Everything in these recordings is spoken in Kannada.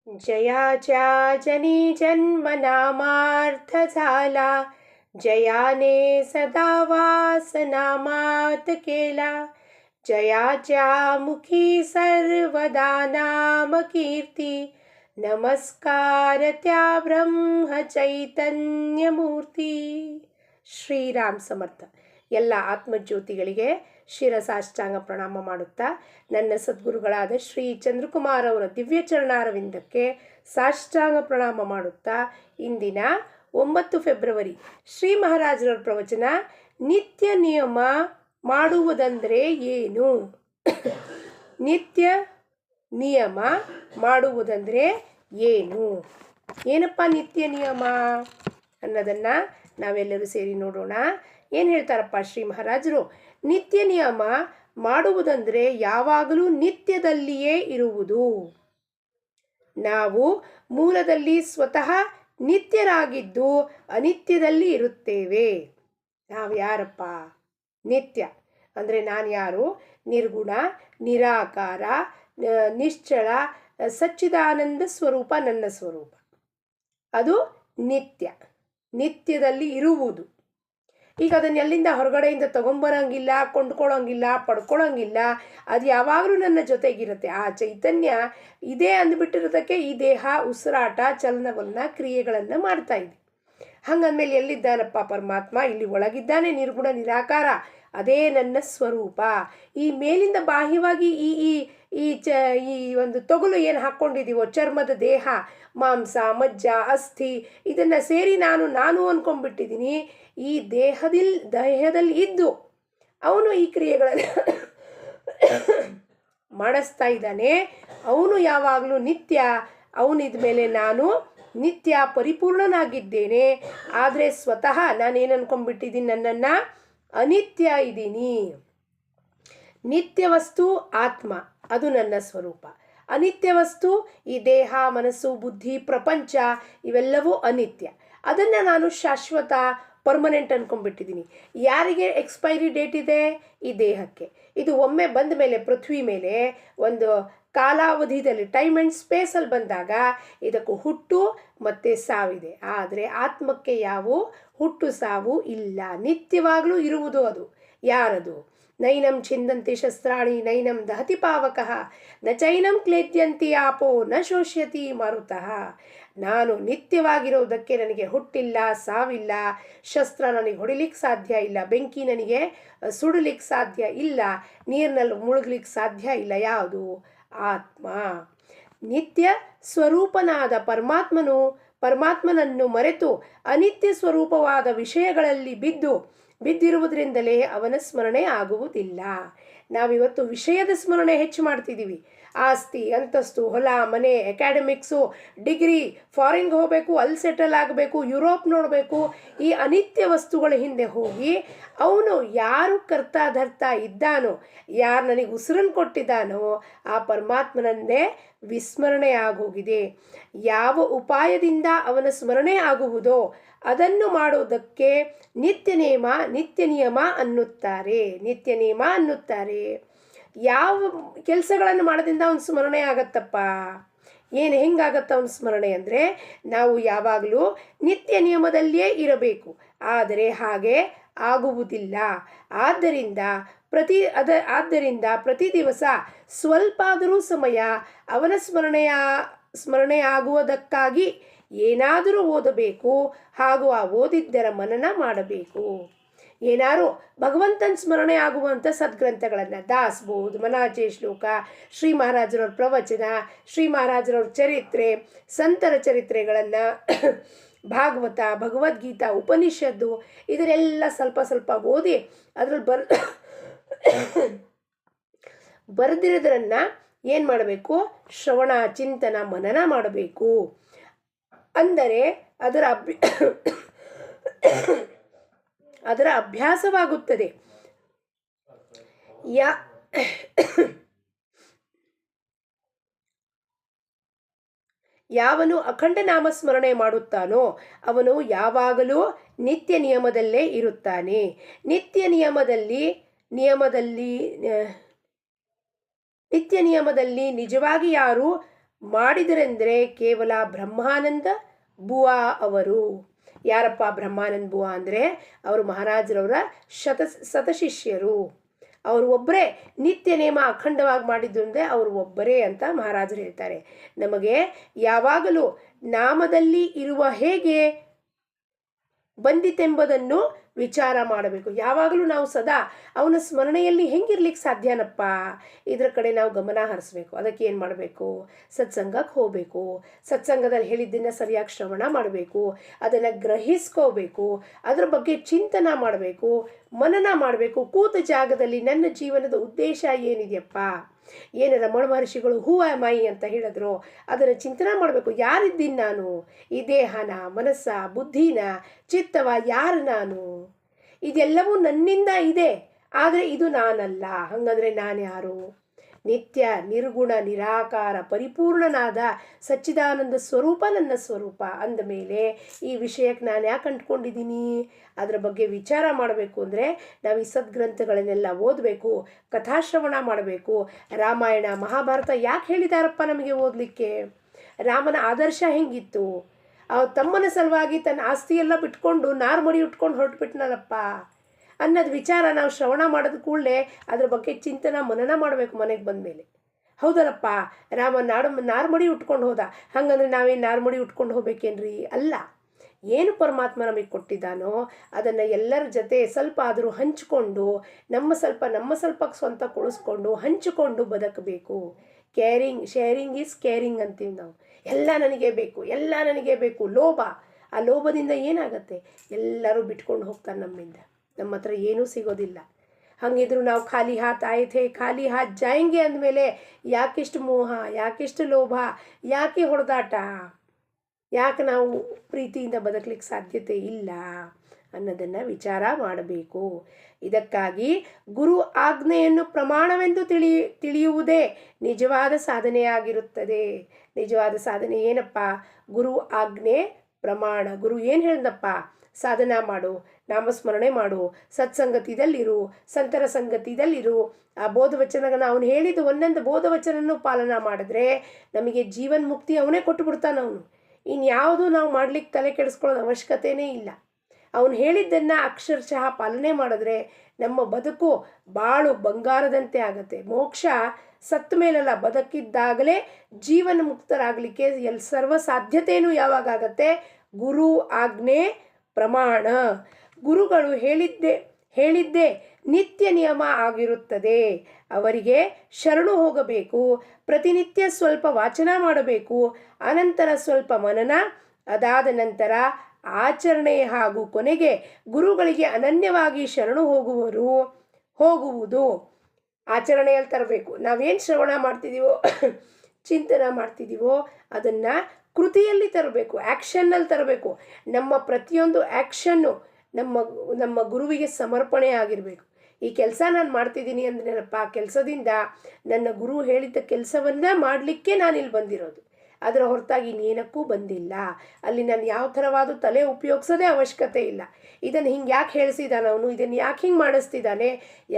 जयाच्या जनी जन्म नामार्थ झाला, जयाने सदा वास नामात केला. जयाच्या मुखी सर्वदा नाम कीर्ती, नमस्कार त्या ब्रह्म चैतन्य मूर्ती. ಶ್ರೀರಾಮ್ ಸಮರ್ಥ. ಎಲ್ಲ ಆತ್ಮಜ್ಯೋತಿಗಳಿಗೆ ಶಿರಸಾಷ್ಟಾಂಗ ಪ್ರಣಾಮ ಮಾಡುತ್ತಾ ನನ್ನ ಸದ್ಗುರುಗಳಾದ ಶ್ರೀ ಚಂದ್ರಕುಮಾರ್ ಅವರ ದಿವ್ಯ ಚರಣಾರವಿಂದಕ್ಕೆ ಸಾಷ್ಟಾಂಗ ಪ್ರಣಾಮ ಮಾಡುತ್ತಾ ಇಂದಿನ 9 ಫೆಬ್ರವರಿ ಶ್ರೀ ಮಹಾರಾಜರವರ ಪ್ರವಚನ ನಿತ್ಯ ನಿಯಮ ಮಾಡುವುದಂದರೆ ಏನು? ನಿತ್ಯ ನಿಯಮ ಮಾಡುವುದಂದರೆ ಏನು? ಏನಪ್ಪ ನಿತ್ಯ ನಿಯಮ ಅನ್ನೋದನ್ನು ನಾವೆಲ್ಲರೂ ಸೇರಿ ನೋಡೋಣ. ಏನು ಹೇಳ್ತಾರಪ್ಪ ಶ್ರೀ ಮಹಾರಾಜರು? ನಿತ್ಯ ನಿಯಮ ಮಾಡುವುದಂದರೆ ಯಾವಾಗಲೂ ನಿತ್ಯದಲ್ಲಿಯೇ ಇರುವುದು. ನಾವು ಮೂಲದಲ್ಲಿ ಸ್ವತಃ ನಿತ್ಯರಾಗಿದ್ದು ಅನಿತ್ಯದಲ್ಲಿ ಇರುತ್ತೇವೆ. ನಾವು ಯಾರಪ್ಪ? ನಿತ್ಯ ಅಂದರೆ ನಾನು ಯಾರು? ನಿರ್ಗುಣ, ನಿರಾಕಾರ, ನಿಶ್ಚಳ, ಸಚ್ಚಿದಾನಂದ ಸ್ವರೂಪ ನನ್ನ ಸ್ವರೂಪ. ಅದು ನಿತ್ಯ, ನಿತ್ಯದಲ್ಲಿ ಇರುವುದು. ಈಗ ಅದನ್ನು ಎಲ್ಲಿಂದ ಹೊರಗಡೆಯಿಂದ ತೊಗೊಂಬರೋಂಗಿಲ್ಲ, ಕೊಂಡ್ಕೊಳ್ಳೋಂಗಿಲ್ಲ, ಪಡ್ಕೊಳ್ಳೋಂಗಿಲ್ಲ. ಅದು ಯಾವಾಗಲೂ ನನ್ನ ಜೊತೆಗಿರುತ್ತೆ. ಆ ಚೈತನ್ಯ ಇದೇ ಅಂದ್ಬಿಟ್ಟಿರೋದಕ್ಕೆ ಈ ದೇಹ ಉಸಿರಾಟ ಚಲನವನ್ನು ಕ್ರಿಯೆಗಳನ್ನು ಮಾಡ್ತಾ ಇದೆ. ಹಂಗಂದ್ಮೇಲೆ ಎಲ್ಲಿದ್ದಾನಪ್ಪ ಪರಮಾತ್ಮ? ಇಲ್ಲಿ ಒಳಗಿದ್ದಾನೆ, ನಿರ್ಗುಣ ನಿರಾಕಾರ, ಅದೇ ನನ್ನ ಸ್ವರೂಪ. ಈ ಮೇಲಿಂದ ಬಾಹ್ಯವಾಗಿ ಈ ಈ ಈ ಈ ಒಂದು ತೊಗಲು ಏನು ಹಾಕ್ಕೊಂಡಿದ್ದೀವೋ, ಚರ್ಮದ ದೇಹ, ಮಾಂಸ, ಮಜ್ಜ, ಅಸ್ಥಿ, ಇದನ್ನು ಸೇರಿ ನಾನು ಅಂದ್ಕೊಂಡ್ಬಿಟ್ಟಿದ್ದೀನಿ. ಈ ದೇಹದಲ್ಲಿ ಇದ್ದು ಅವನು ಈ ಕ್ರಿಯೆಗಳನ್ನು ಮಾಡಿಸ್ತಾ ಇದ್ದಾನೆ. ಅವನು ಯಾವಾಗಲೂ ನಿತ್ಯ. ಅವನಿದ ಮೇಲೆ ನಾನು ನಿತ್ಯ ಪರಿಪೂರ್ಣನಾಗಿದ್ದೇನೆ. ಆದರೆ ಸ್ವತಃ ನಾನೇನು ಅಂದ್ಕೊಂಡ್ಬಿಟ್ಟಿದ್ದೀನಿ, ನನ್ನನ್ನು ಅನಿತ್ಯ ಇದ್ದೀನಿ. ನಿತ್ಯ ವಸ್ತು ಆತ್ಮ, ಅದು ನನ್ನ ಸ್ವರೂಪ. ಅನಿತ್ಯ ವಸ್ತು ಈ ದೇಹ, ಮನಸ್ಸು, ಬುದ್ಧಿ, ಪ್ರಪಂಚ ಇವೆಲ್ಲವೂ ಅನಿತ್ಯ. ಅದನ್ನು ನಾನು ಶಾಶ್ವತ, ಪರ್ಮನೆಂಟ್ ಅಂದ್ಕೊಂಡ್ಬಿಟ್ಟಿದ್ದೀನಿ. ಯಾರಿಗೆ ಎಕ್ಸ್ಪೈರಿ ಡೇಟ್ ಇದೆ? ಈ ದೇಹಕ್ಕೆ. ಇದು ಒಮ್ಮೆ ಬಂದ ಮೇಲೆ ಪೃಥ್ವಿ ಮೇಲೆ ಒಂದು ಕಾಲಾವಧಿಯಲ್ಲಿ, ಟೈಮ್ ಆ್ಯಂಡ್ ಸ್ಪೇಸಲ್ಲಿ ಬಂದಾಗ ಇದಕ್ಕೂ ಹುಟ್ಟು ಮತ್ತು ಸಾವಿದೆ. ಆದರೆ ಆತ್ಮಕ್ಕೆ ಯಾವ ಹುಟ್ಟು ಸಾವು ಇಲ್ಲ, ನಿತ್ಯವಾಗಲೂ ಇರುವುದು. ಅದು ಯಾರದು? ನೈನಂ ಛಿಂದಂತಿ ಶಸ್ತ್ರಾಣಿ ನೈನಂ ದಹತಿ ಪಾವಕಃ ನ ಚೈನಂ ಕ್ಲೇದ್ಯಂತಿ ಆಪೋ ನ ಶೋಷ್ಯತಿ ಮಾರುತಃ. ನಾನು ನಿತ್ಯವಾಗಿರೋದಕ್ಕೆ ನನಗೆ ಹುಟ್ಟಿಲ್ಲ, ಸಾವಿಲ್ಲ. ಶಸ್ತ್ರ ನನಗೆ ಹೊಡಿಲಿಕ್ಕೆ ಸಾಧ್ಯ ಇಲ್ಲ, ಬೆಂಕಿ ನನಗೆ ಸುಡಲಿಕ್ಕೆ ಸಾಧ್ಯ ಇಲ್ಲ, ನೀರಿನಲ್ಲಿ ಮುಳುಗಲಿಕ್ಕೆ ಸಾಧ್ಯ ಇಲ್ಲ. ಯಾವುದು? ಆತ್ಮ. ನಿತ್ಯ ಸ್ವರೂಪನಾದ ಪರಮಾತ್ಮನನ್ನು ಮರೆತು ಅನಿತ್ಯ ಸ್ವರೂಪವಾದ ವಿಷಯಗಳಲ್ಲಿ ಬಿದ್ದಿರುವುದರಿಂದಲೇ ಅವನ ಸ್ಮರಣೆ ಆಗುವುದಿಲ್ಲ. ನಾವಿವತ್ತು ವಿಷಯದ ಸ್ಮರಣೆ ಹೆಚ್ಚು ಮಾಡ್ತಿದ್ದೀವಿ. ಆಸ್ತಿ, ಅಂತಸ್ತು, ಹೊಲ, ಮನೆ, ಅಕಾಡೆಮಿಕ್ಸು, ಡಿಗ್ರಿ, ಫಾರಿನ್ಗೆ ಹೋಗಬೇಕು, ಅಲ್ಲಿ ಸೆಟಲ್ ಆಗಬೇಕು, ಯುರೋಪ್ ನೋಡಬೇಕು. ಈ ಅನಿತ್ಯ ವಸ್ತುಗಳ ಹಿಂದೆ ಹೋಗಿ ಅವನು ಯಾರು ಕರ್ತಾಧರ್ತ ಇದ್ದಾನೋ, ಯಾರು ನನಗೆ ಉಸಿರನ್ನು ಕೊಟ್ಟಿದ್ದಾನೋ ಆ ಪರಮಾತ್ಮನನ್ನೇ ವಿಸ್ಮರಣೆ ಆಗೋಗಿದೆ. ಯಾವ ಉಪಾಯದಿಂದ ಅವನ ಸ್ಮರಣೆ ಆಗುವುದೋ ಅದನ್ನು ಮಾಡೋದಕ್ಕೆ ನಿತ್ಯ ನಿಯಮ ಅನ್ನುತ್ತಾರೆ. ನಿತ್ಯ ನಿಯಮ ಅನ್ನುತ್ತಾರೆ. ಯಾವ ಕೆಲಸಗಳನ್ನು ಮಾಡೋದ್ರಿಂದ ಅವನ ಸ್ಮರಣೆ ಆಗತ್ತಪ್ಪ? ಹೆಂಗಾಗತ್ತ ಅವನ ಸ್ಮರಣೆ ಅಂದರೆ, ನಾವು ಯಾವಾಗಲೂ ನಿತ್ಯ ನಿಯಮದಲ್ಲಿಯೇ ಇರಬೇಕು. ಆದರೆ ಹಾಗೆ ಆಗುವುದಿಲ್ಲ. ಆದ್ದರಿಂದ ಪ್ರತಿ ದಿವಸ ಸ್ವಲ್ಪ ಆದರೂ ಸಮಯ ಅವನ ಸ್ಮರಣೆ ಆಗುವುದಕ್ಕಾಗಿ ಏನಾದರೂ ಓದಬೇಕು. ಹಾಗೂ ಆ ಓದಿದ್ದರ ಮನನ ಮಾಡಬೇಕು. ಏನಾರು ಭಗವಂತನ ಸ್ಮರಣೆ ಆಗುವಂಥ ಸದ್ಗ್ರಂಥಗಳನ್ನು, ದಾಸಬೋಧ, ಮನಾಚೆ ಶ್ಲೋಕ, ಶ್ರೀ ಮಹಾರಾಜರವ್ರ ಪ್ರವಚನ, ಶ್ರೀ ಮಹಾರಾಜರವ್ರ ಚರಿತ್ರೆ, ಸಂತರ ಚರಿತ್ರೆಗಳನ್ನು, ಭಾಗವತ, ಭಗವದ್ಗೀತಾ, ಉಪನಿಷತ್ತು, ಇದನ್ನೆಲ್ಲ ಸ್ವಲ್ಪ ಓದಿ ಅದರಲ್ಲಿ ಬರೆದಿರೋದ್ರನ್ನು ಏನು ಮಾಡಬೇಕು? ಶ್ರವಣ, ಚಿಂತನ, ಮನನ ಮಾಡಬೇಕು. ಅಂದರೆ ಅದರ ಅಭ್ಯಾಸವಾಗುತ್ತದೆ. ಯಾವನು ಅಖಂಡ ನಾಮಸ್ಮರಣೆ ಮಾಡುತ್ತಾನೋ ಅವನು ಯಾವಾಗಲೂ ನಿತ್ಯ ನಿಯಮದಲ್ಲೇ ಇರುತ್ತಾನೆ. ನಿತ್ಯ ನಿಯಮದಲ್ಲಿ ನಿಜವಾಗಿ ಯಾರು ಮಾಡಿದರೆಂದರೆ ಕೇವಲ ಬ್ರಹ್ಮಾನಂದ ಬುವಾ ಅವರು. ಯಾರಪ್ಪ ಬ್ರಹ್ಮಾನಂದ ಬುವಾ ಅಂದರೆ ಅವರು ಮಹಾರಾಜರವರ ಶತಶಿಷ್ಯರು. ಅವರು ಒಬ್ಬರೇ ನಿತ್ಯ ನೇಮ ಅಖಂಡವಾಗಿ ಮಾಡಿದ್ದು ಅಂದರೆ ಅವರು ಒಬ್ಬರೇ ಅಂತ ಮಹಾರಾಜರು ಹೇಳ್ತಾರೆ. ನಮಗೆ ಯಾವಾಗಲೂ ನಾಮದಲ್ಲಿ ಇರುವ ಹೇಗೆ ಬಂದಿತೆಂಬುದನ್ನು ವಿಚಾರ ಮಾಡಬೇಕು. ಯಾವಾಗಲೂ ನಾವು ಸದಾ ಅವನ ಸ್ಮರಣೆಯಲ್ಲಿ ಹೆಂಗಿರ್ಲಿಕ್ಕೆ ಸಾಧ್ಯನಪ್ಪ, ಇದರ ಕಡೆ ನಾವು ಗಮನ ಹರಿಸ್ಬೇಕು. ಅದಕ್ಕೆ ಏನು ಮಾಡಬೇಕು? ಸತ್ಸಂಗಕ್ಕೆ ಹೋಗಬೇಕು. ಸತ್ಸಂಗದಲ್ಲಿ ಹೇಳಿದ್ದನ್ನು ಸರಿಯಾಗಿ ಶ್ರವಣ ಮಾಡಬೇಕು, ಅದನ್ನು ಗ್ರಹಿಸ್ಕೋಬೇಕು, ಅದರ ಬಗ್ಗೆ ಚಿಂತನ ಮಾಡಬೇಕು, ಮನನ ಮಾಡಬೇಕು. ಕೂತ ಜಾಗದಲ್ಲಿ ನನ್ನ ಜೀವನದ ಉದ್ದೇಶ ಏನಿದೆಯಪ್ಪ, ಏನು ರಮಣ ಮಹರ್ಷಿಗಳು ಹೂ ಆಮ್ ಐ ಅಂತ ಹೇಳಿದ್ರು, ಅದನ್ನು ಚಿಂತನೆ ಮಾಡಬೇಕು. ಯಾರಿದ್ದೀನಿ ನಾನು? ಈ ದೇಹನ, ಮನಸ್ಸ, ಬುದ್ಧಿನ, ಚಿತ್ತವ, ಯಾರು ನಾನು? ಇದೆಲ್ಲವೂ ನನ್ನಿಂದ ಇದೆ, ಆದರೆ ಇದು ನಾನಲ್ಲ. ಹಾಗಂದ್ರೆ ನಾನು ಯಾರು? ನಿತ್ಯ ನಿರ್ಗುಣ ನಿರಾಕಾರ ಪರಿಪೂರ್ಣನಾದ ಸಚ್ಚಿದಾನಂದ ಸ್ವರೂಪ ನನ್ನ ಸ್ವರೂಪ. ಅಂದಮೇಲೆ ಈ ವಿಷಯಕ್ಕೆ ನಾನು ಯಾಕೆ ಅಂಟ್ಕೊಂಡಿದ್ದೀನಿ? ಅದರ ಬಗ್ಗೆ ವಿಚಾರ ಮಾಡಬೇಕು ಅಂದರೆ ನಾವು ಈ ಸದ್ಗ್ರಂಥಗಳನ್ನೆಲ್ಲ ಓದಬೇಕು, ಕಥಾಶ್ರವಣ ಮಾಡಬೇಕು. ರಾಮಾಯಣ ಮಹಾಭಾರತ ಯಾಕೆ ಹೇಳಿದಾರಪ್ಪ ನಮಗೆ ಓದಲಿಕ್ಕೆ? ರಾಮನ ಆದರ್ಶ ಹೆಂಗಿತ್ತು? ತಮ್ಮನ ಸಲುವಾಗಿ ತನ್ನ ಆಸ್ತಿಯೆಲ್ಲ ಬಿಟ್ಕೊಂಡು ನಾರ್ಮಡಿ ಉಟ್ಕೊಂಡು ಹೊರಟುಬಿಟ್ನಲ್ಲಪ್ಪ ಅನ್ನೋದು ವಿಚಾರ ನಾವು ಶ್ರವಣ ಮಾಡೋದು ಕೂಡಲೇ ಅದ್ರ ಬಗ್ಗೆ ಚಿಂತನ ಮನನ ಮಾಡಬೇಕು ಮನೆಗೆ ಬಂದ ಮೇಲೆ. ಹೌದಲ್ಲಪ್ಪ, ರಾಮ ನಾರ್ಮಡಿ ಉಟ್ಕೊಂಡು ಹೋದ, ಹಾಗಂದ್ರೆ ನಾವೇನು ನಾರ್ಮಡಿ ಉಟ್ಕೊಂಡು ಹೋಗ್ಬೇಕೇನ್ರಿ? ಅಲ್ಲ. ಏನು ಪರಮಾತ್ಮ ನಮಗೆ ಕೊಟ್ಟಿದ್ದಾನೋ ಅದನ್ನು ಎಲ್ಲರ ಜೊತೆ ಸ್ವಲ್ಪ ಆದರೂ ಹಂಚಿಕೊಂಡು ನಮ್ಮ ಸ್ವಲ್ಪ ಸ್ವಂತ ಕೊಳಿಸ್ಕೊಂಡು ಹಂಚಿಕೊಂಡು ಬದುಕಬೇಕು. ಶೇರಿಂಗ್ ಈಸ್ ಕೇರಿಂಗ್ ಅಂತೀವಿ ನಾವು. ಎಲ್ಲ ನನಗೆ ಬೇಕು ಲೋಭ. ಆ ಲೋಭದಿಂದ ಏನಾಗತ್ತೆ? ಎಲ್ಲರೂ ಬಿಟ್ಕೊಂಡು ಹೋಗ್ತಾರೆ ನಮ್ಮಿಂದ. ನಮ್ಮ ಹತ್ರ ಏನೂ ಸಿಗೋದಿಲ್ಲ. ಹಾಗಿದ್ರು ನಾವು ಖಾಲಿ ಹಾತ್ ಆಯ್ತೆ ಖಾಲಿ ಹಾತ್ ಜಾಯಂಗೆ ಅಂದಮೇಲೆ ಯಾಕಿಷ್ಟು ಮೋಹ, ಯಾಕಿಷ್ಟು ಲೋಭ, ಯಾಕೆ ಹೊಡೆದಾಟ, ಯಾಕೆ ನಾವು ಪ್ರೀತಿಯಿಂದ ಬದುಕಲಿಕ್ಕೆ ಸಾಧ್ಯತೆ ಇಲ್ಲ ಅನ್ನೋದನ್ನು ವಿಚಾರ ಮಾಡಬೇಕು. ಇದಕ್ಕಾಗಿ ಗುರು ಆಜ್ಞೆಯನ್ನು ಪ್ರಮಾಣವೆಂದು ತಿಳಿಯುವುದೇ ನಿಜವಾದ ಸಾಧನೆಯಾಗಿರುತ್ತದೆ. ನಿಜವಾದ ಸಾಧನೆ ಏನಪ್ಪ? ಗುರು ಆಜ್ಞೆ ಪ್ರಮಾಣ. ಗುರು ಏನು ಹೇಳ್ದಪ್ಪ? ಸಾಧನ ಮಾಡು, ನಾಮಸ್ಮರಣೆ ಮಾಡು, ಸತ್ಸಂಗತಿದಲ್ಲಿರು, ಸಂತರ ಸಂಗತಿದಲ್ಲಿರು. ಆ ಬೋಧವಚನಗಳನ್ನ ಅವನು ಹೇಳಿದ್ದು ಒಂದೊಂದು ಬೋಧವಚನನ್ನು ಪಾಲನ ಮಾಡಿದ್ರೆ ನಮಗೆ ಜೀವನ್ ಮುಕ್ತಿ ಅವನೇ ಕೊಟ್ಟು ಬಿಡ್ತಾನೆ. ಅವನು ಇನ್ಯಾವುದು ನಾವು ಮಾಡ್ಲಿಕ್ಕೆ ತಲೆ ಕೆಡಿಸ್ಕೊಳ್ಳೋದು ಅವಶ್ಯಕತೆಯೇ ಇಲ್ಲ. ಅವನು ಹೇಳಿದ್ದನ್ನು ಅಕ್ಷರಶಃ ಪಾಲನೆ ಮಾಡಿದ್ರೆ ನಮ್ಮ ಬದುಕು ಬಾಳು ಬಂಗಾರದಂತೆ ಆಗುತ್ತೆ. ಮೋಕ್ಷ ಸತ್ತ ಮೇಲಲ್ಲ, ಬದುಕಿದ್ದಾಗಲೇ ಜೀವನ ಮುಕ್ತರಾಗಲಿಕ್ಕೆ ಸರ್ವ ಸಾಧ್ಯತೆಯೂ ಯಾವಾಗ ಆಗತ್ತೆ? ಗುರು ಆಜ್ಞೆ ಪ್ರಮಾಣ. ಗುರುಗಳು ಹೇಳಿದ್ದೇ ನಿತ್ಯ ನಿಯಮ ಆಗಿರುತ್ತದೆ. ಅವರಿಗೆ ಶರಣು ಹೋಗಬೇಕು. ಪ್ರತಿನಿತ್ಯ ಸ್ವಲ್ಪ ವಾಚನ ಮಾಡಬೇಕು, ಅನಂತರ ಸ್ವಲ್ಪ ಮನನ, ಅದಾದ ನಂತರ ಆಚರಣೆ ಹಾಗೂ ಕೊನೆಗೆ ಗುರುಗಳಿಗೆ ಅನನ್ಯವಾಗಿ ಶರಣು ಹೋಗುವುದು ಆಚರಣೆಯಲ್ಲಿ ತರಬೇಕು. ನಾವೇನು ಶ್ರವಣ ಮಾಡ್ತಿದ್ದೀವೋ ಚಿಂತನೆ ಮಾಡ್ತಿದ್ದೀವೋ ಅದನ್ನು ಕೃತಿಯಲ್ಲಿ ತರಬೇಕು, ಆ್ಯಕ್ಷನ್ನಲ್ಲಿ ತರಬೇಕು. ನಮ್ಮ ಪ್ರತಿಯೊಂದು ಆ್ಯಕ್ಷನ್ನು ನಮ್ಮ ಗುರುವಿಗೆ ಸಮರ್ಪಣೆ ಆಗಿರಬೇಕು. ಈ ಕೆಲಸ ನಾನು ಮಾಡ್ತಿದ್ದೀನಿ ಅಂದ್ರೇನಪ್ಪ, ಆ ಕೆಲಸದಿಂದ ನನ್ನ ಗುರು ಹೇಳಿದ್ದ ಕೆಲಸವನ್ನು ಮಾಡಲಿಕ್ಕೆ ನಾನಿಲ್ಲಿ ಬಂದಿರೋದು, ಅದರ ಹೊರತಾಗಿ ಇನ್ನೇನಕ್ಕೂ ಬಂದಿಲ್ಲ. ಅಲ್ಲಿ ನಾನು ಯಾವ ಥರವಾದ ತಲೆ ಉಪಯೋಗಿಸೋದೇ ಅವಶ್ಯಕತೆ ಇಲ್ಲ. ಇದನ್ನು ಹಿಂಗೆ ಯಾಕೆ ಹೇಳಿಸಿದಾನೆ ಅವನು, ಇದನ್ನು ಯಾಕೆ ಹಿಂಗೆ ಮಾಡಿಸ್ತಿದ್ದಾನೆ,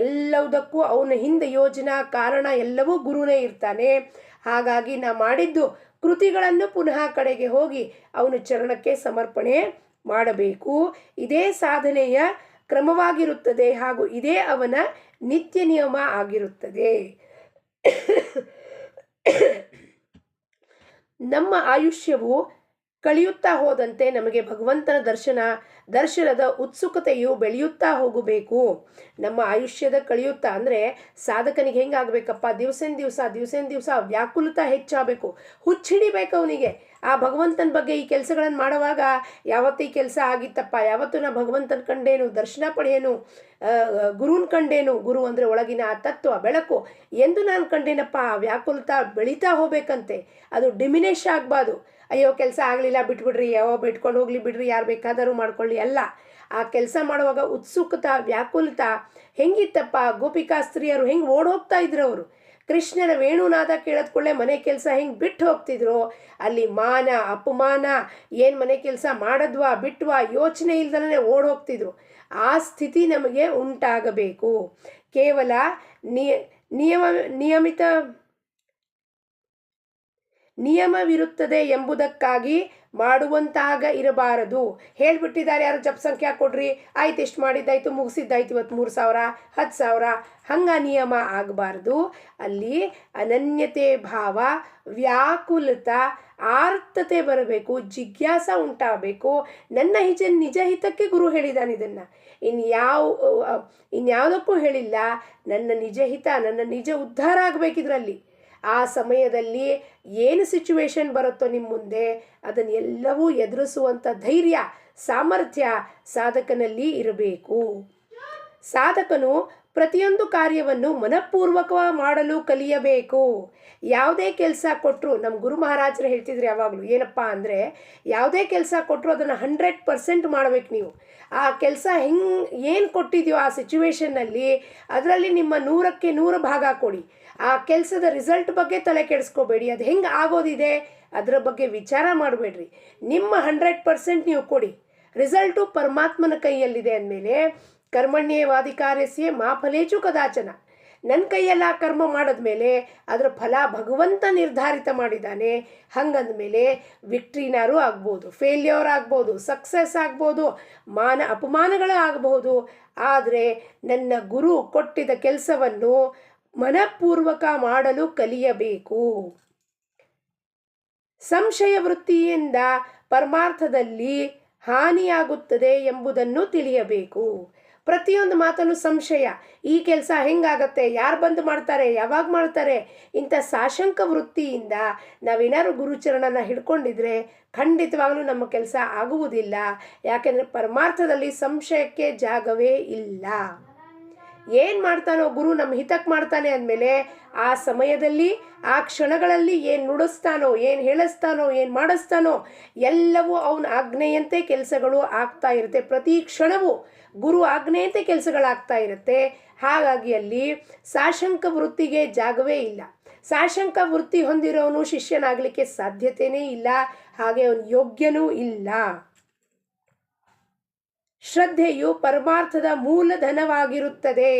ಎಲ್ಲದಕ್ಕೂ ಅವನ ಹಿಂದೆ ಯೋಜನಾ ಕಾರಣ ಎಲ್ಲವೂ ಗುರುನೇ ಇರ್ತಾನೆ. ಹಾಗಾಗಿ ನಾ ಮಾಡಿದ್ದು ಕೃತಿಗಳನ್ನು ಪುನಃ ಕಡೆಗೆ ಹೋಗಿ ಅವನ ಚರಣಕ್ಕೆ ಸಮರ್ಪಣೆ ಮಾಡಬೇಕು. ಇದೇ ಸಾಧನೆಯ ಕ್ರಮವಾಗಿರುತ್ತದೆ ಹಾಗೂ ಇದೇ ಅವನ ನಿತ್ಯ ನಿಯಮ ಆಗಿರುತ್ತದೆ. ನಮ್ಮ ಆಯುಷ್ಯವು ಕಳೆಯುತ್ತಾ ಹೋದಂತೆ ನಮಗೆ ಭಗವಂತನ ದರ್ಶನದ ಉತ್ಸುಕತೆಯು ಬೆಳೆಯುತ್ತಾ ಹೋಗಬೇಕು. ನಮ್ಮ ಆಯುಷ್ಯದ ಕಳೆಯುತ್ತಾ ಅಂದರೆ ಸಾಧಕನಿಗೆ ಹೆಂಗಾಗಬೇಕಪ್ಪ? ದಿವಸ ವ್ಯಾಕುಲತಾ ಹೆಚ್ಚಾಗಬೇಕು, ಹುಚ್ಚಿಡಿಬೇಕು ಅವನಿಗೆ ಆ ಭಗವಂತನ ಬಗ್ಗೆ. ಈ ಕೆಲಸಗಳನ್ನು ಮಾಡುವಾಗ ಯಾವತ್ತು ಈ ಕೆಲಸ ಆಗಿತ್ತಪ್ಪ, ಯಾವತ್ತು ನಾ ಭಗವಂತನ ಕಂಡೇನು, ದರ್ಶನ ಪಡೆಯೇನು, ಗುರುನ್ ಕಂಡೇನು, ಗುರು ಅಂದರೆ ಒಳಗಿನ ಆ ತತ್ವ ಬೆಳಕು ಎಂದು ನಾನು ಕಂಡೇನಪ್ಪ. ಆ ವ್ಯಾಕುಲತಾ ಬೆಳೀತಾ ಹೋಗ್ಬೇಕಂತೆ, ಅದು ಡಿಮಿನೇಷ್ ಆಗಬಾರ್ದು. ಅಯ್ಯೋ ಕೆಲಸ ಆಗಲಿಲ್ಲ ಬಿಟ್ಬಿಡ್ರಿ, ಬಿಟ್ಕೊಂಡು ಹೋಗ್ಲಿ ಬಿಡ್ರಿ, ಯಾರು ಬೇಕಾದರೂ ಮಾಡ್ಕೊಳ್ಳಿ. ಅಲ್ಲ, ಆ ಕೆಲಸ ಮಾಡುವಾಗ ಉತ್ಸುಕತಾ ವ್ಯಾಕುಲತಾ ಹೆಂಗಿತ್ತಪ್ಪ? ಗೋಪಿಕಾಸ್ತ್ರೀಯರು ಹೆಂಗೆ ಓಡೋಗ್ತಾ ಇದ್ರು ಅವರು. ಕೃಷ್ಣನ ವೇಣುನಾದ ಕೇಳದ್ಕೊಳ್ಳೆ ಮನೆ ಕೆಲಸ ಹೆಂಗೆ ಬಿಟ್ಟು ಹೋಗ್ತಿದ್ರು. ಅಲ್ಲಿ ಮಾನ ಅಪಮಾನ, ಏನು ಮನೆ ಕೆಲಸ ಮಾಡಿದ್ವಾ ಬಿಟ್ವಾ ಯೋಚನೆ ಇಲ್ದಲೇ ಓಡೋಗ್ತಿದ್ರು. ಆ ಸ್ಥಿತಿ ನಮಗೆ ಉಂಟಾಗಬೇಕು. ಕೇವಲ ನಿಯಮಿತ ನಿಯಮವಿರುತ್ತದೆ ಎಂಬುದಕ್ಕಾಗಿ ಮಾಡುವಂತಾಗ ಇರಬಾರದು. ಹೇಳ್ಬಿಟ್ಟಿದ್ದಾರೆ ಯಾರು, ಜಪ್ ಸಂಖ್ಯೆ ಕೊಡ್ರಿ, ಆಯ್ತು ಎಷ್ಟು ಮಾಡಿದ್ದಾಯ್ತು, ಮುಗಿಸಿದ್ದಾಯ್ತು, ಇವತ್ತು 3,000 10,000 ಹಂಗೆ ನಿಯಮ ಆಗಬಾರ್ದು. ಅಲ್ಲಿ ಅನನ್ಯತೆ ಭಾವ, ವ್ಯಾಕುಲತ, ಆರ್ತತೆ ಬರಬೇಕು, ಜಿಜ್ಞಾಸ ಉಂಟಾಗಬೇಕು. ನನ್ನ ನಿಜ ಹಿತಕ್ಕೆ ಗುರು ಹೇಳಿದಾನೆ ಇದನ್ನು, ಇನ್ಯಾವುದಕ್ಕೂ ಹೇಳಿಲ್ಲ. ನನ್ನ ನಿಜ ಹಿತ, ನನ್ನ ನಿಜ ಉದ್ಧಾರ ಆಗಬೇಕಿದ್ರಲ್ಲಿ. ಆ ಸಮಯದಲ್ಲಿ ಏನು ಸಿಚುವೇಶನ್ ಬರುತ್ತೋ ನಿಮ್ಮ ಮುಂದೆ ಅದನ್ನೆಲ್ಲವೂ ಎದುರಿಸುವಂಥ ಧೈರ್ಯ, ಸಾಮರ್ಥ್ಯ ಸಾಧಕನಲ್ಲಿ ಇರಬೇಕು. ಸಾಧಕನು ಪ್ರತಿಯೊಂದು ಕಾರ್ಯವನ್ನು ಮನಪೂರ್ವಕವಾಗಿ ಮಾಡಲು ಕಲಿಯಬೇಕು. ಯಾವುದೇ ಕೆಲಸ ಕೊಟ್ಟರು, ನಮ್ಮ ಗುರು ಮಹಾರಾಜರು ಹೇಳ್ತಿದ್ರು ಯಾವಾಗಲೂ, ಏನಪ್ಪ ಅಂದರೆ ಯಾವುದೇ ಕೆಲಸ ಕೊಟ್ಟರು ಅದನ್ನು 100% ಮಾಡಬೇಕು ನೀವು. ಆ ಕೆಲಸ ಏನು ಕೊಟ್ಟಿದೆಯೋ ಆ ಸಿಚುವೇಶನ್ನಲ್ಲಿ ಅದರಲ್ಲಿ ನಿಮ್ಮ 100ಕ್ಕೆ 100 ಭಾಗ ಕೊಡಿ. ಆ ಕೆಲಸದ ರಿಸಲ್ಟ್ ಬಗ್ಗೆ ತಲೆ ಕೆಡಿಸ್ಕೋಬೇಡಿ. ಅದು ಹೆಂಗೆ ಆಗೋದಿದೆ ಅದರ ಬಗ್ಗೆ ವಿಚಾರ ಮಾಡಬೇಡ್ರಿ. ನಿಮ್ಮ 100% ನೀವು ಕೊಡಿ. ರಿಸಲ್ಟು ಪರಮಾತ್ಮನ ಕೈಯಲ್ಲಿದೆ ಅಂದಮೇಲೆ ಕರ್ಮಣ್ಯೇವಾಧಿಕಾರಸ್ಯ ಮಾ ಫಲೇಚು ಕದಾಚನ. ನನ್ನ ಕೈಯೆಲ್ಲ ಕರ್ಮ ಮಾಡಿದ್ಮೇಲೆ ಅದರ ಫಲ ಭಗವಂತ ನಿರ್ಧಾರಿತ ಮಾಡಿದ್ದಾನೆ. ಹಂಗಂದಮೇಲೆ ವಿಕ್ಟ್ರಿನಾರು ಆಗ್ಬೋದು, ಫೇಲ್ಯೂರ್ ಆಗ್ಬೋದು, ಸಕ್ಸಸ್ ಆಗ್ಬೋದು, ಅಪಮಾನಗಳು ಆಗಬಹುದು. ಆದರೆ ನನ್ನ ಗುರು ಕೊಟ್ಟಿದ್ದ ಕೆಲಸವನ್ನು ಮನಪೂರ್ವಕ ಮಾಡಲು ಕಲಿಯಬೇಕು. ಸಂಶಯ ವೃತ್ತಿಯಿಂದ ಪರಮಾರ್ಥದಲ್ಲಿ ಹಾನಿಯಾಗುತ್ತದೆ ಎಂಬುದನ್ನು ತಿಳಿಯಬೇಕು. ಪ್ರತಿಯೊಂದು ಮಾತಲ್ಲೂ ಸಂಶಯ, ಈ ಕೆಲಸ ಹೆಂಗಾಗತ್ತೆ, ಯಾರು ಬಂದು ಮಾಡ್ತಾರೆ, ಯಾವಾಗ ಮಾಡ್ತಾರೆ, ಇಂಥ ಸಾಶಂಕ ವೃತ್ತಿಯಿಂದ ನಾವೇನಾದ್ರು ಗುರುಚರಣನ ಹಿಡ್ಕೊಂಡಿದ್ರೆ ಖಂಡಿತವಾಗಲೂ ನಮ್ಮ ಕೆಲಸ ಆಗುವುದಿಲ್ಲ. ಯಾಕೆಂದರೆ ಪರಮಾರ್ಥದಲ್ಲಿ ಸಂಶಯಕ್ಕೆ ಜಾಗವೇ ಇಲ್ಲ. ಏನು ಮಾಡ್ತಾನೋ ಗುರು ನಮ್ಮ ಹಿತಕ್ಕೆ ಮಾಡ್ತಾನೆ ಅಂದಮೇಲೆ ಆ ಸಮಯದಲ್ಲಿ ಆ ಕ್ಷಣಗಳಲ್ಲಿ ಏನು ನುಡಿಸ್ತಾನೋ, ಏನು ಹೇಳಿಸ್ತಾನೋ, ಏನು ಮಾಡಿಸ್ತಾನೋ ಎಲ್ಲವೂ ಅವನ ಆಜ್ಞೆಯಂತೆ ಕೆಲಸಗಳು ಆಗ್ತಾ ಇರುತ್ತೆ. ಪ್ರತಿ ಕ್ಷಣವೂ ಗುರು ಆಜ್ಞೆಯಂತೆ ಕೆಲಸಗಳಾಗ್ತಾ ಇರುತ್ತೆ. ಹಾಗಾಗಿ ಅಲ್ಲಿ ಸಾಶಂಕ ವೃತ್ತಿಗೆ ಜಾಗವೇ ಇಲ್ಲ. ಸಾಶಂಕ ವೃತ್ತಿ ಹೊಂದಿರೋನು ಶಿಷ್ಯನಾಗಲಿಕ್ಕೆ ಸಾಧ್ಯತೆಯೇ ಇಲ್ಲ, ಹಾಗೆ ಅವನು ಯೋಗ್ಯನೂ ಇಲ್ಲ. ಶ್ರದ್ಧೆಯು ಪರಮಾರ್ಥದ ಮೂಲಧನವಾಗಿರುತ್ತದೆ.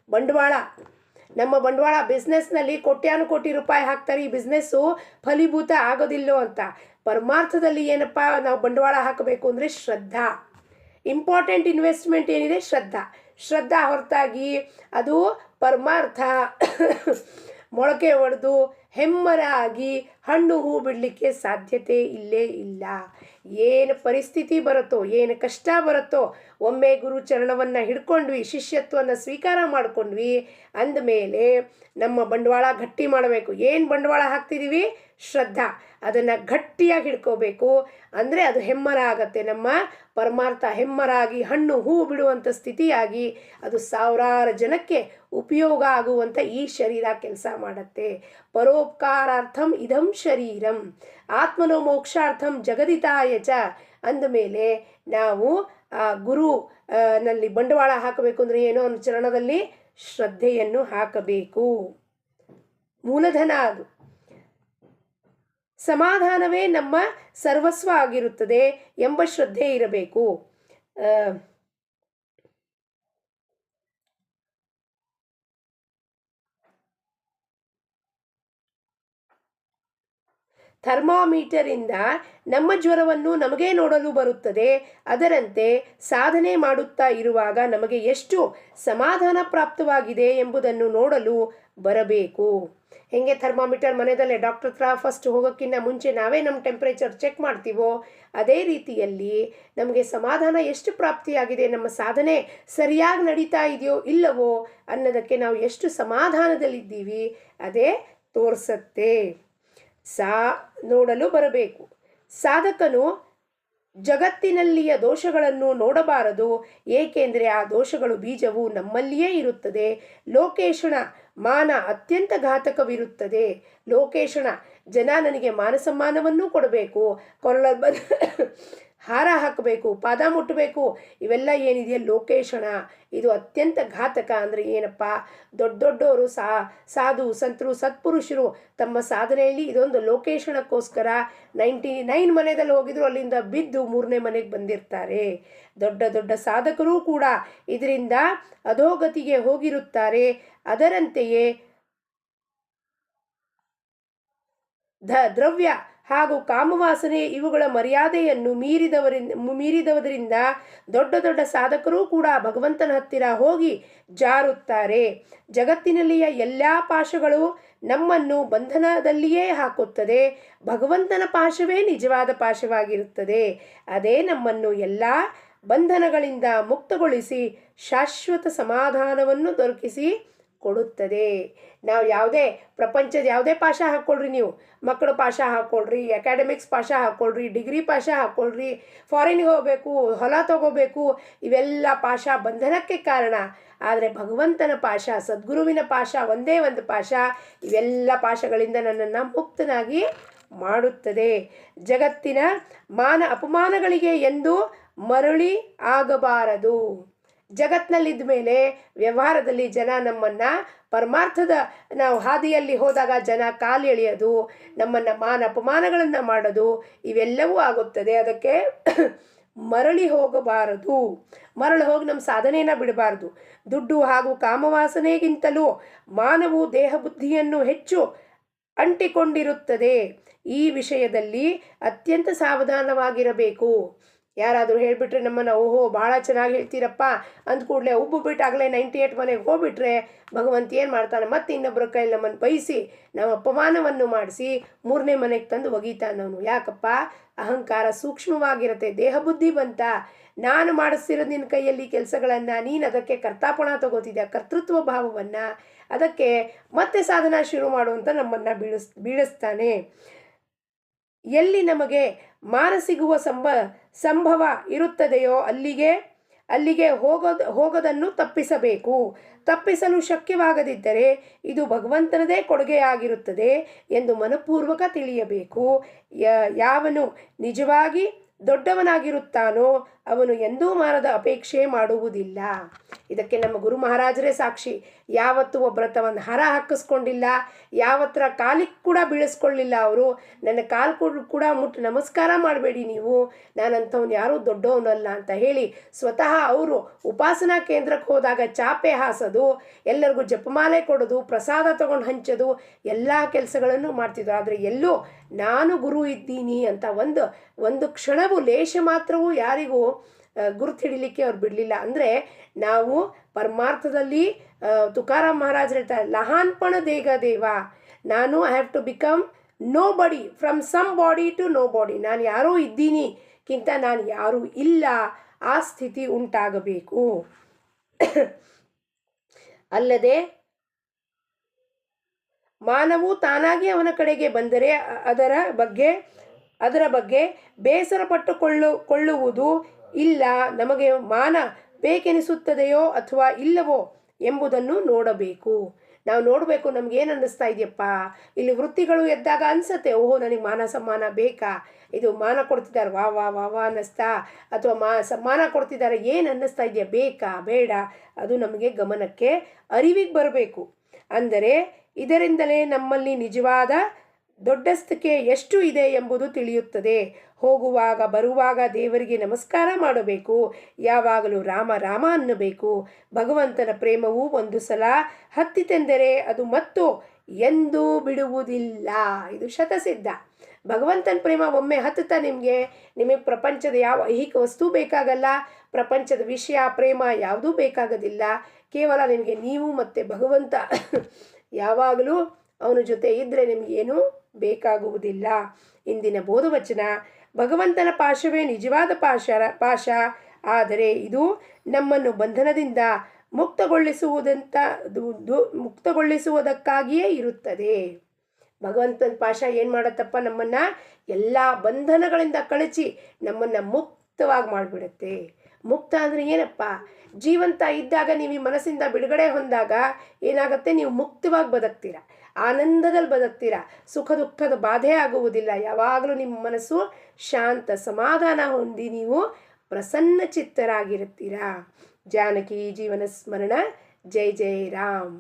ಬಂಡವಾಳ, ನಮ್ಮ ಬಂಡವಾಳ ಬಿಸ್ನೆಸ್ನಲ್ಲಿ ಕೋಟ್ಯಾನುಕೋಟಿ ರೂಪಾಯಿ ಹಾಕ್ತಾರೆ, ಈ ಬಿಸ್ನೆಸ್ಸು ಫಲೀಭೂತ ಆಗೋದಿಲ್ಲೋ ಅಂತ. ಪರಮಾರ್ಥದಲ್ಲಿ ಏನಪ್ಪ ನಾವು ಬಂಡವಾಳ ಹಾಕಬೇಕು ಅಂದರೆ ಶ್ರದ್ಧಾ. ಇಂಪಾರ್ಟೆಂಟ್ ಇನ್ವೆಸ್ಟ್ಮೆಂಟ್ ಏನಿದೆ ಶ್ರದ್ಧಾ ಹೊರತಾಗಿ ಅದು ಪರಮಾರ್ಥ ಮೊಳಕೆ ಹೊಡೆದು ಹೆಮ್ಮರ ಆಗಿ ಹಣ್ಣು ಹೂ ಬಿಡಲಿಕ್ಕೆ ಸಾಧ್ಯತೆ ಇಲ್ಲೇ ಇಲ್ಲ. ಏನು ಪರಿಸ್ಥಿತಿ ಬರುತ್ತೋ, ಏನು ಕಷ್ಟ ಬರುತ್ತೋ, ಒಮ್ಮೆ ಗುರು ಚರಣವನ್ನು ಹಿಡ್ಕೊಂಡ್ವಿ, ಶಿಷ್ಯತ್ವವನ್ನು ಸ್ವೀಕಾರ ಮಾಡ್ಕೊಂಡ್ವಿ ಅಂದಮೇಲೆ ನಮ್ಮ ಬಂಡವಾಳ ಗಟ್ಟಿ ಮಾಡಬೇಕು. ಏನು ಬಂಡವಾಳ ಹಾಕ್ತಿದ್ದೀವಿ? ಶ್ರದ್ಧಾ. ಅದನ್ನು ಗಟ್ಟಿಯಾಗಿ ಹಿಡ್ಕೋಬೇಕು. ಅಂದರೆ ಅದು ಹೆಮ್ಮರ ಆಗತ್ತೆ. ನಮ್ಮ ಪರಮಾರ್ಥ ಹೆಮ್ಮರಾಗಿ ಹಣ್ಣು ಹೂ ಬಿಡುವಂಥ ಸ್ಥಿತಿಯಾಗಿ ಅದು ಸಾವಿರಾರು ಜನಕ್ಕೆ ಉಪಯೋಗ ಆಗುವಂಥ ಈ ಶರೀರ ಕೆಲಸ ಮಾಡುತ್ತೆ. ಪರೋಪಕಾರಾರ್ಥಂ ಇದಂ ಶರೀರಂ ಆತ್ಮನೋ ಮೋಕ್ಷಾರ್ಥಂ ಜಗದಿತಾಯ ಚ ಅಂದಮೇಲೆ ನಾವು ಗುರು ನಲ್ಲಿ ಬಂಡವಾಳ ಹಾಕಬೇಕು ಅಂದರೆ ಏನೋ ಒಂದು ಚರಣದಲ್ಲಿ ಶ್ರದ್ಧೆಯನ್ನು ಹಾಕಬೇಕು. ಮೂಲಧನ ಅದು. ಸಮಾಧಾನವೇ ನಮ್ಮ ಸರ್ವಸ್ವ ಆಗಿರುತ್ತದೆ ಎಂಬ ಶ್ರದ್ಧೆ ಇರಬೇಕು. ಥರ್ಮಾಮೀಟರಿಂದ ನಮ್ಮ ಜ್ವರವನ್ನು ನಮಗೆ ನೋಡಲು ಬರುತ್ತದೆ. ಅದರಂತೆ ಸಾಧನೆ ಮಾಡುತ್ತಾ ಇರುವಾಗ ನಮಗೆ ಎಷ್ಟು ಸಮಾಧಾನ ಪ್ರಾಪ್ತವಾಗಿದೆ ಎಂಬುದನ್ನು ನೋಡಲು ಬರಬೇಕು. ಹೆಂಗೆ ಥರ್ಮಾಮೀಟರ್ ಮನೆಯಲ್ಲೇ ಡಾಕ್ಟರ್ ಹತ್ರ ಫಸ್ಟ್ ಹೋಗೋಕ್ಕಿಂತ ಮುಂಚೆ ನಾವೇ ನಮ್ಮ ಟೆಂಪ್ರೇಚರ್ ಚೆಕ್ ಮಾಡ್ತೀವೋ ಅದೇ ರೀತಿಯಲ್ಲಿ ನಮಗೆ ಸಮಾಧಾನ ಎಷ್ಟು ಪ್ರಾಪ್ತಿಯಾಗಿದೆ, ನಮ್ಮ ಸಾಧನೆ ಸರಿಯಾಗಿ ನಡೀತಾ ಇದೆಯೋ ಇಲ್ಲವೋ ಅನ್ನೋದಕ್ಕೆ ನಾವು ಎಷ್ಟು ಸಮಾಧಾನದಲ್ಲಿದ್ದೀವಿ ಅದೇ ತೋರಿಸುತ್ತೆ. ನೋಡಲು ಬರಬೇಕು. ಸಾಧಕನು ಜಗತ್ತಿನಲ್ಲಿಯ ದೋಷಗಳನ್ನು ನೋಡಬಾರದು, ಏಕೆಂದರೆ ಆ ದೋಷಗಳು ಬೀಜವು ನಮ್ಮಲ್ಲಿಯೇ ಇರುತ್ತದೆ. ಲೋಕೇಶಣ ಮಾನ ಅತ್ಯಂತ ಘಾತಕವಿರುತ್ತದೆ. ಲೋಕೇಶಣ ಜನ ನನಗೆ ಮಾನ ಸಮ್ಮಾನವನ್ನು ಕೊಡಬೇಕು, ಕೊರಳಲ್ಲಿ ಬಂದು ಹಾರ ಹಾಕಬೇಕು, ಪಾದ ಮುಟ್ಟಬೇಕು, ಇವೆಲ್ಲ ಏನಿದೆಯಾ ಲೋಕೇಶಣ, ಇದು ಅತ್ಯಂತ ಘಾತಕ. ಅಂದರೆ ಏನಪ್ಪ, ದೊಡ್ಡವರು ಸಾಧು ಸಂತರು ಸತ್ಪುರುಷರು ತಮ್ಮ ಸಾಧನೆಯಲ್ಲಿ ಇದೊಂದು ಲೋಕೇಶಣಕ್ಕೋಸ್ಕರ 99 ಮನೆಯಲ್ಲಿ ಹೋಗಿದ್ರು ಅಲ್ಲಿಂದ ಬಿದ್ದು 3ನೇ ಮನೆಗೆ ಬಂದಿರ್ತಾರೆ. ದೊಡ್ಡ ಸಾಧಕರು ಕೂಡ ಇದರಿಂದ ಅಧೋಗತಿಗೆ ಹೋಗಿರುತ್ತಾರೆ. ಅದರಂತೆಯೇ ದ್ರವ್ಯ ಹಾಗೂ ಕಾಮವಾಸನೆ ಇವುಗಳ ಮರ್ಯಾದೆಯನ್ನು ಮೀರಿದವರಿಂದ ದೊಡ್ಡ ದೊಡ್ಡ ಸಾಧಕರೂ ಕೂಡ ಭಗವಂತನ ಹತ್ತಿರ ಹೋಗಿ ಜಾರುತ್ತಾರೆ. ಜಗತ್ತಿನಲ್ಲಿಯ ಎಲ್ಲ ಪಾಶಗಳು ನಮ್ಮನ್ನು ಬಂಧನದಲ್ಲಿಯೇ ಹಾಕುತ್ತದೆ. ಭಗವಂತನ ಪಾಶವೇ ನಿಜವಾದ ಪಾಶವಾಗಿರುತ್ತದೆ. ಅದೇ ನಮ್ಮನ್ನು ಎಲ್ಲ ಬಂಧನಗಳಿಂದ ಮುಕ್ತಗೊಳಿಸಿ ಶಾಶ್ವತ ಸಮಾಧಾನವನ್ನು ದೊರಕಿಸಿ ಕೊಡುತ್ತದೆ. ನಾವು ಯಾವುದೇ ಪ್ರಪಂಚದ ಯಾವುದೇ ಪಾಶ ಹಾಕ್ಕೊಳ್ರಿ, ನೀವು ಮಕ್ಕಳ ಪಾಶ ಹಾಕ್ಕೊಳ್ರಿ, ಅಕಾಡೆಮಿಕ್ಸ್ ಪಾಶ ಹಾಕ್ಕೊಳ್ರಿ, ಡಿಗ್ರಿ ಪಾಶ ಹಾಕ್ಕೊಳ್ರಿ, ಫಾರಿನ್ಗೆ ಹೋಗಬೇಕು, ಹೊಲ ತಗೋಬೇಕು, ಇವೆಲ್ಲ ಪಾಶ ಬಂಧನಕ್ಕೆ ಕಾರಣ. ಆದರೆ ಭಗವಂತನ ಪಾಶ, ಸದ್ಗುರುವಿನ ಪಾಶ ಒಂದೇ ಒಂದು ಪಾಶ ಇವೆಲ್ಲ ಪಾಶಗಳಿಂದ ನನ್ನನ್ನು ಮುಕ್ತನಾಗಿ ಮಾಡುತ್ತದೆ. ಜಗತ್ತಿನ ಮಾನ ಅಪಮಾನಗಳಿಗೆ ಎಂದು ಮರಳಿ ಆಗಬಾರದು. ಜಗತ್ತಿನಲ್ಲಿದ್ದ ಮೇಲೆ ವ್ಯವಹಾರದಲ್ಲಿ ಜನ ನಮ್ಮನ್ನು ಪರಮಾರ್ಥದ ನಾವು ಹಾದಿಯಲ್ಲಿ ಹೋದಾಗ ಜನ ಕಾಲು ಎಳೆಯೋದು, ನಮ್ಮನ್ನು ಮಾನ ಅಪಮಾನಗಳನ್ನು ಮಾಡೋದು ಇವೆಲ್ಲವೂ ಆಗುತ್ತದೆ. ಅದಕ್ಕೆ ಮರಳಿ ಹೋಗಬಾರದು. ಮರಳಿ ಹೋಗಿ ನಮ್ಮ ಸಾಧನೆಯನ್ನು ಬಿಡಬಾರ್ದು. ದುಡ್ಡು ಹಾಗೂ ಕಾಮವಾಸನೆಗಿಂತಲೂ ಮಾನವು ದೇಹ ಬುದ್ಧಿಯನ್ನು ಹೆಚ್ಚು ಅಂಟಿಕೊಂಡಿರುತ್ತದೆ. ಈ ವಿಷಯದಲ್ಲಿ ಅತ್ಯಂತ ಸಾವಧಾನವಾಗಿರಬೇಕು. ಯಾರಾದರೂ ಹೇಳಿಬಿಟ್ರೆ ನಮ್ಮನ್ನು ಓಹೋ ಭಾಳ ಚೆನ್ನಾಗಿ ಹೇಳ್ತೀರಪ್ಪ ಅಂದ ಕೂಡಲೇ ಉಬ್ಬು ಬಿಟ್ಟಾಗಲೇ 98 ಮನೆಗೆ ಹೋಗ್ಬಿಟ್ರೆ ಭಗವಂತ ಏನು ಮಾಡ್ತಾನೆ, ಮತ್ತೆ ಇನ್ನೊಬ್ಬರ ಕೈಯಲ್ಲಿ ನಮ್ಮನ್ನು ಬಯಸಿ ನಾವು ಅಪಮಾನವನ್ನು ಮಾಡಿಸಿ 3ನೇ ಮನೆಗೆ ತಂದು ಒಗೀತಾನವನು. ಯಾಕಪ್ಪ? ಅಹಂಕಾರ ಸೂಕ್ಷ್ಮವಾಗಿರುತ್ತೆ. ದೇಹ ಬುದ್ಧಿ ಬಂತ, ನಾನು ಮಾಡಿಸ್ತಿರೋದು ನಿನ್ನ ಕೈಯಲ್ಲಿ ಕೆಲಸಗಳನ್ನು, ನೀನು ಅದಕ್ಕೆ ಕರ್ತಾಪಣ ತಗೋತಿದ್ದೆ, ಕರ್ತೃತ್ವ ಭಾವವನ್ನು, ಅದಕ್ಕೆ ಮತ್ತೆ ಸಾಧನ ಶುರು ಮಾಡುವಂತ ನಮ್ಮನ್ನು ಬೀಳಿಸ್ತಾನೆ. ಎಲ್ಲಿ ನಮಗೆ ಮಾನ ಸಿಗುವ ಸಂಭವ ಇರುತ್ತದೆಯೋ ಅಲ್ಲಿಗೆ ಹೋಗೋದನ್ನು ತಪ್ಪಿಸಬೇಕು. ತಪ್ಪಿಸಲು ಶಕ್ಯವಾಗದಿದ್ದರೆ ಇದು ಭಗವಂತನದೇ ಕೊಡುಗೆಯಾಗಿರುತ್ತದೆ ಎಂದು ಮನಪೂರ್ವಕ ತಿಳಿಯಬೇಕು. ಯಾವನು ನಿಜವಾಗಿ ದೊಡ್ಡವನಾಗಿರುತ್ತಾನೋ ಅವನು ಎಂದೂ ಮಾನದ ಅಪೇಕ್ಷೆ ಮಾಡುವುದಿಲ್ಲ. ಇದಕ್ಕೆ ನಮ್ಮ ಗುರು ಮಹಾರಾಜರೇ ಸಾಕ್ಷಿ. ಯಾವತ್ತೂ ಒಬ್ಬರತ್ತವನ್ನು ಹರ ಹಾಕಿಸ್ಕೊಂಡಿಲ್ಲ, ಯಾವತ್ತರ ಕಾಲಿಗೆ ಕೂಡ ಬೀಳಿಸ್ಕೊಳ್ಳಿಲ್ಲ. ಅವರು ನನ್ನ ಕಾಲು ಕೂಡ ಮುಟ್ಟು ನಮಸ್ಕಾರ ಮಾಡಬೇಡಿ ನೀವು, ನಾನಂಥವ್ನು ಯಾರೂ ದೊಡ್ಡವನಲ್ಲ ಅಂತ ಹೇಳಿ ಸ್ವತಃ ಅವರು ಉಪಾಸನಾ ಕೇಂದ್ರಕ್ಕೆ ಹೋದಾಗ ಚಾಪೆ ಹಾಸೋದು, ಎಲ್ಲರಿಗೂ ಜಪಮಾಲೆ ಕೊಡೋದು, ಪ್ರಸಾದ ತಗೊಂಡು ಹಂಚೋದು ಎಲ್ಲ ಕೆಲಸಗಳನ್ನು ಮಾಡ್ತಿದ್ರು. ಆದರೆ ಎಲ್ಲೂ ನಾನು ಗುರು ಇದ್ದೀನಿ ಅಂತ ಒಂದು ಕ್ಷಣವೂ ಲೇಷ ಮಾತ್ರವೂ ಯಾರಿಗೂ ಗುರುತು ಹಿಡಿಲಿಕ್ಕೆ ಅವ್ರು ಬಿಡಲಿಲ್ಲ. ಅಂದರೆ ನಾವು ಪರಮಾರ್ಥದಲ್ಲಿ ತುಕಾರಾಮ್ ಮಹಾರಾಜ್ ಹೇಳ್ತಾರೆ, ಲಹಾನ್ಪಣ ದೇಗ ದೇವ, ನಾನು I have to become nobody, from somebody to nobody. ನಾನು ಯಾರೂ ಇದ್ದೀನಿ ಕಿಂತ ನಾನು ಯಾರೂ ಇಲ್ಲ, ಆ ಸ್ಥಿತಿ ಉಂಟಾಗಬೇಕು. ಅಲ್ಲದೆ ಮಾನವು ತಾನಾಗಿ ಅವನ ಕಡೆಗೆ ಬಂದರೆ ಅದರ ಬಗ್ಗೆ ಬೇಸರ ಪಟ್ಟುಕೊಳ್ಳುವುದು ಇಲ್ಲ. ನಮಗೆ ಮಾನ ಬೇಕೆನಿಸುತ್ತದೆಯೋ ಅಥವಾ ಇಲ್ಲವೋ ಎಂಬುದನ್ನು ನೋಡಬೇಕು. ನಾವು ನೋಡಬೇಕು, ನಮಗೇನು ಅನ್ನಿಸ್ತಾ ಇದೆಯಪ್ಪ. ಇಲ್ಲಿ ವೃತ್ತಿಗಳು ಎದ್ದಾಗ ಅನಿಸುತ್ತೆ, ಓಹೋ ನನಗೆ ಮಾನ ಸಮ್ಮಾನ ಬೇಕಾ, ಇದು ಮಾನ ಕೊಡ್ತಿದ್ದಾರೆ ವಾ ವಾ ವಾ ವಾ ಅನ್ನಿಸ್ತಾ, ಅಥವಾ ಸಮ್ಮಾನ ಕೊಡ್ತಿದ್ದಾರೆ ಏನು ಅನ್ನಿಸ್ತಾ ಇದೆಯಾ, ಬೇಕಾ ಬೇಡ, ಅದು ನಮಗೆ ಗಮನಕ್ಕೆ ಅರಿವಿಗೆ ಬರಬೇಕು. ಅಂದರೆ ಇದರಿಂದಲೇ ನಮ್ಮಲ್ಲಿ ನಿಜವಾದ ದೊಡ್ಡಸ್ತಿಕೆ ಎಷ್ಟು ಇದೆ ಎಂಬುದು ತಿಳಿಯುತ್ತದೆ. ಹೋಗುವಾಗ ಬರುವಾಗ ದೇವರಿಗೆ ನಮಸ್ಕಾರ ಮಾಡಬೇಕು, ಯಾವಾಗಲೂ ರಾಮ ರಾಮ ಅನ್ನಬೇಕು. ಭಗವಂತನ ಪ್ರೇಮವು ಒಂದು ಸಲ ಹತ್ತಿತೆಂದರೆ ಅದು ಮತ್ತು ಎಂದೂ ಬಿಡುವುದಿಲ್ಲ. ಇದು ಶತಸಿದ್ಧ. ಭಗವಂತನ ಪ್ರೇಮ ಒಮ್ಮೆ ಹತ್ತುತ್ತಾ ನಿಮಗೆ ಪ್ರಪಂಚದ ಯಾವ ಐಹಿಕ ವಸ್ತು ಬೇಕಾಗಲ್ಲ, ಪ್ರಪಂಚದ ವಿಷಯ ಪ್ರೇಮ ಯಾವುದೂ ಬೇಕಾಗೋದಿಲ್ಲ. ಕೇವಲ ನಿಮಗೆ ನೀವು ಮತ್ತು ಭಗವಂತ ಯಾವಾಗಲೂ ಅವನ ಜೊತೆ ಇದ್ದರೆ ನಿಮಗೇನು ಬೇಕಾಗುವುದಿಲ್ಲ. ಇಂದಿನ ಬೋಧವಚನ, ಭಗವಂತನ ಪಾಶವೇ ನಿಜವಾದ ಪಾಶ, ಆದರೆ ಇದು ನಮ್ಮನ್ನು ಬಂಧನದಿಂದ ಮುಕ್ತಗೊಳಿಸುವುದಕ್ಕಾಗಿಯೇ ಇರುತ್ತದೆ. ಭಗವಂತನ ಪಾಶ ಏನು ಮಾಡತ್ತಪ್ಪ, ನಮ್ಮನ್ನು ಎಲ್ಲ ಬಂಧನಗಳಿಂದ ಕಳಚಿ ನಮ್ಮನ್ನು ಮುಕ್ತವಾಗಿ ಮಾಡಿಬಿಡುತ್ತೆ. ಮುಕ್ತ ಅಂದರೆ ಏನಪ್ಪ? ಜೀವಂತ ಇದ್ದಾಗ ನೀವು ಈ ಮನಸ್ಸಿಂದ ಬಿಡುಗಡೆ ಹೊಂದಾಗ ಏನಾಗುತ್ತೆ, ನೀವು ಮುಕ್ತವಾಗಿ ಬದುಕ್ತೀರ, ಆನಂದದಲ್ಲಿ ಬದುಕ್ತೀರ, ಸುಖ ದುಃಖದ ಬಾಧೆ ಆಗುವುದಿಲ್ಲ. ಯಾವಾಗಲೂ ನಿಮ್ಮ ಮನಸ್ಸು ಶಾಂತ ಸಮಾಧಾನ ಹೊಂದಿ ನೀವು ಪ್ರಸನ್ನ ಚಿತ್ತರಾಗಿರುತ್ತೀರಾ. ಜಾನಕಿ ಜೀವನ ಸ್ಮರಣ. ಜೈ ಜೈ ರಾಮ್.